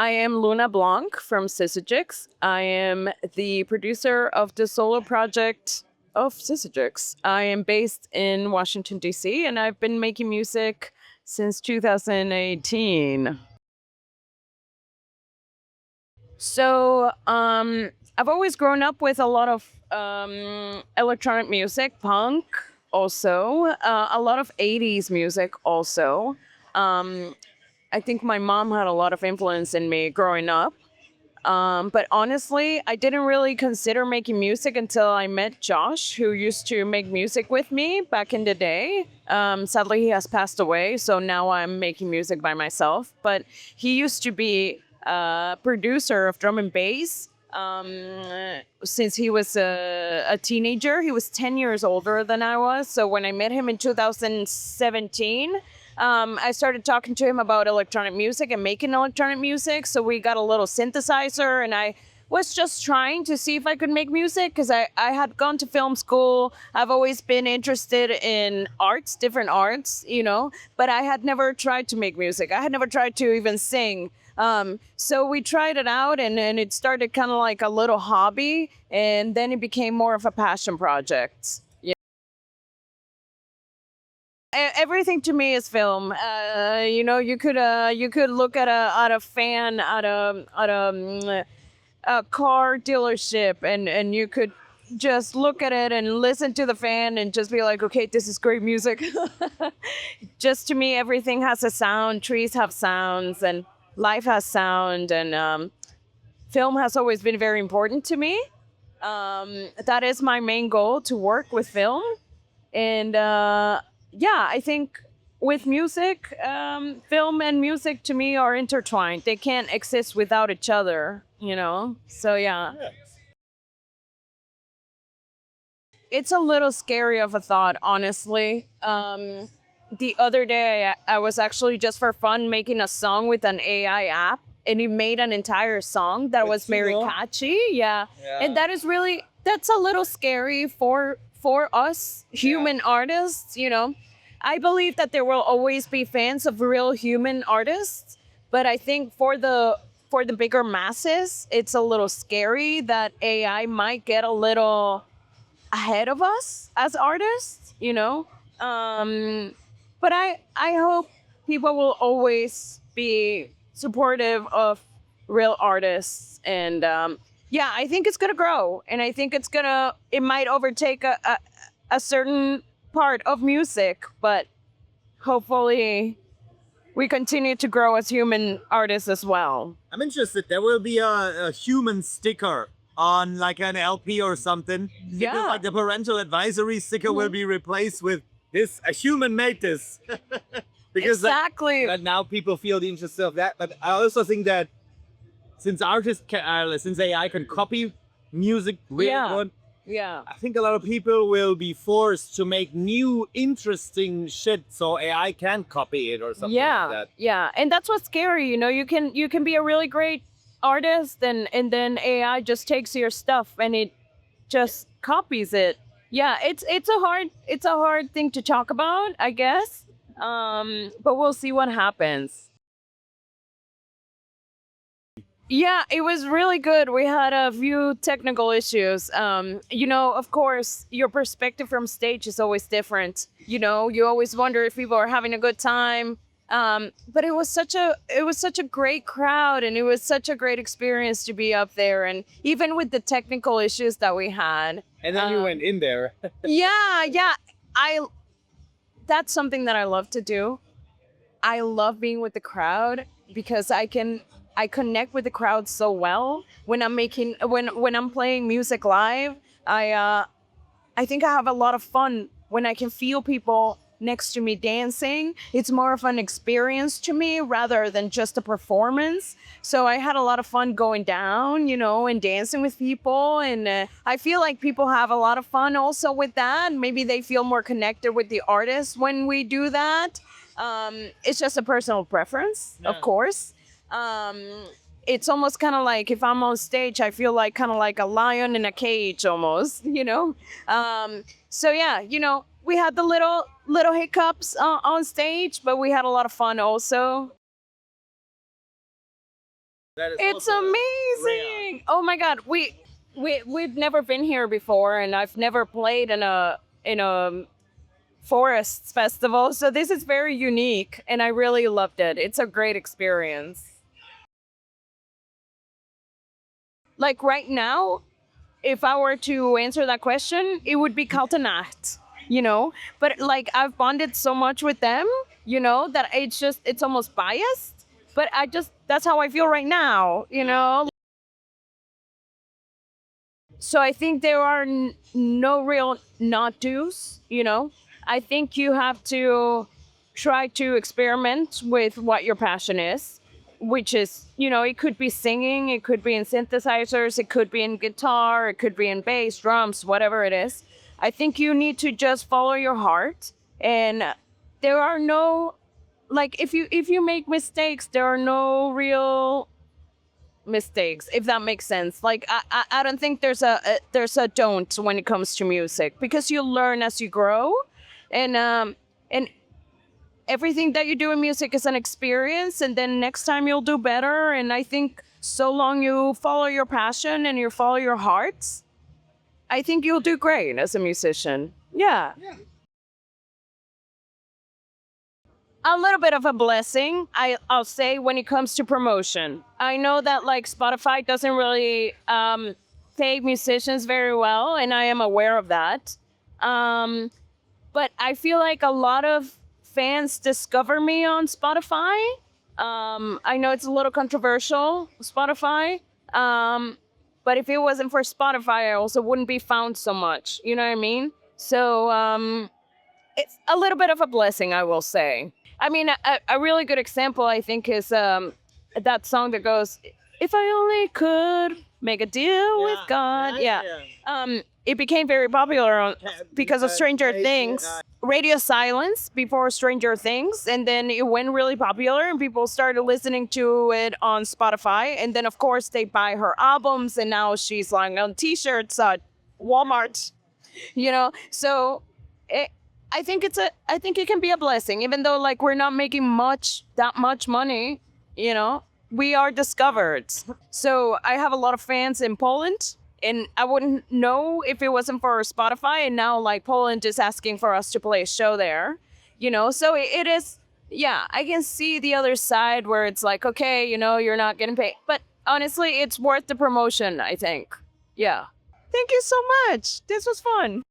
I am Luna Blanc from Syzygyx. I am the producer of the solo project of Syzygyx. I am based in Washington, D.C., and I've been making music since 2018. So I've always grown up with a lot of electronic music, punk also, a lot of 80s music also. I think my mom had a lot of influence in me growing up. But honestly, I didn't really consider making music until I met Josh, who used to make music with me back in the day. Sadly, he has passed away, so now I'm making music by myself. But he used to be a producer of drum and bass since he was a teenager. He was 10 years older than I was. So when I met him in 2017, I started talking to him about electronic music and making electronic music. So we got a little synthesizer, and I was just trying to see if I could make music because I had gone to film school. I've always been interested in arts, different arts, but I had never tried to make music. I had never tried to even sing. So we tried it out, and it started kind of like a little hobby, and then it became more of a passion project. Everything to me is film. You could look at a fan at a car dealership, and you could just look at it and listen to the fan and just be like, okay, this is great music. Just to me, everything has a sound. Trees have sounds, and life has sound, and film has always been very important to me. That is my main goal, to work with film. And I think with music, film and music to me are intertwined. They can't exist without each other, So, yeah. It's a little scary of a thought, honestly. The other day, I was actually just for fun making a song with an AI app, and it made an entire song that was very catchy. Yeah. And that's a little scary for us human artists, I believe that there will always be fans of real human artists, but I think for the bigger masses, it's a little scary that AI might get a little ahead of us as artists, But I hope people will always be supportive of real artists, and I think it's gonna grow, and I think it might overtake a certain part of music, but hopefully we continue to grow as human artists as well. I'm interested. There will be a human sticker on like an LP or something. Yeah. Because, like the parental advisory sticker will be replaced with this, a human made this. Because exactly. that now people feel the interest of that. But I also think that since since AI can copy music really good, I think a lot of people will be forced to make new interesting shit so AI can't copy it or something like that. Yeah, and that's what's scary, you can be a really great artist, and then AI just takes your stuff and it just copies it. Yeah, it's a hard thing to talk about, I guess. But we'll see what happens. Yeah, it was really good. We had a few technical issues. Of course, your perspective from stage is always different. You always wonder if people are having a good time. But it was such a great crowd, and it was such a great experience to be up there. And even with the technical issues that we had. And then you went in there. Yeah. That's something that I love to do. I love being with the crowd because I connect with the crowd so well when I'm playing music live. I think I have a lot of fun when I can feel people next to me dancing. It's more of an experience to me rather than just a performance. So I had a lot of fun going down, and dancing with people. And I feel like people have a lot of fun also with that. Maybe they feel more connected with the artist when we do that. It's just a personal preference, of course. It's almost kind of like if I'm on stage, I feel like kind of like a lion in a cage almost, So yeah, we had the little hiccups on stage, but we had a lot of fun also. That is It's also amazing. Oh my God, we've never been here before, and I've never played in a forest festival, so this is very unique, and I really loved it. It's a great experience. Like right now, if I were to answer that question, it would be Kalte Nacht, you know? But like I've bonded so much with them, you know, that it's almost biased. But that's how I feel right now, you know? So I think there are no real not do's, you know? I think you have to try to experiment with what your passion is, which is, you know, it could be singing, it could be in synthesizers, it could be in guitar, it could be in bass, drums, whatever it is. I think you need to just follow your heart, and there are no, like, if you make mistakes, there are no real mistakes, if that makes sense. Like I don't think there's a don't when it comes to music, because you learn as you grow, and everything that you do in music is an experience, and then next time you'll do better. And I think so long you follow your passion and you follow your hearts, I think you'll do great as a musician. Yeah. A little bit of a blessing, I'll say, when it comes to promotion. I know that like Spotify doesn't really pay musicians very well, and I am aware of that. But I feel like a lot of fans discover me on Spotify. I know it's a little controversial, Spotify. But if it wasn't for Spotify, I also wouldn't be found so much. You know what I mean? So it's a little bit of a blessing, I will say. I mean, a really good example, I think, is that song that goes, "If I only could make a deal with God." Yeah. It became very popular because of Stranger Things. Radio Silence before Stranger Things, and then it went really popular, and people started listening to it on Spotify. And then, of course, they buy her albums, and now she's like on T-shirts at Walmart. You know, so I think it can be a blessing, even though like we're not making that much money, you know, we are discovered. So I have a lot of fans in Poland, and I wouldn't know if it wasn't for Spotify. And now like Poland is asking for us to play a show there, you know, so it is, yeah, I can see the other side where it's like, okay, you know, you're not getting paid, but honestly, it's worth the promotion, I think. Yeah. Thank you so much. This was fun.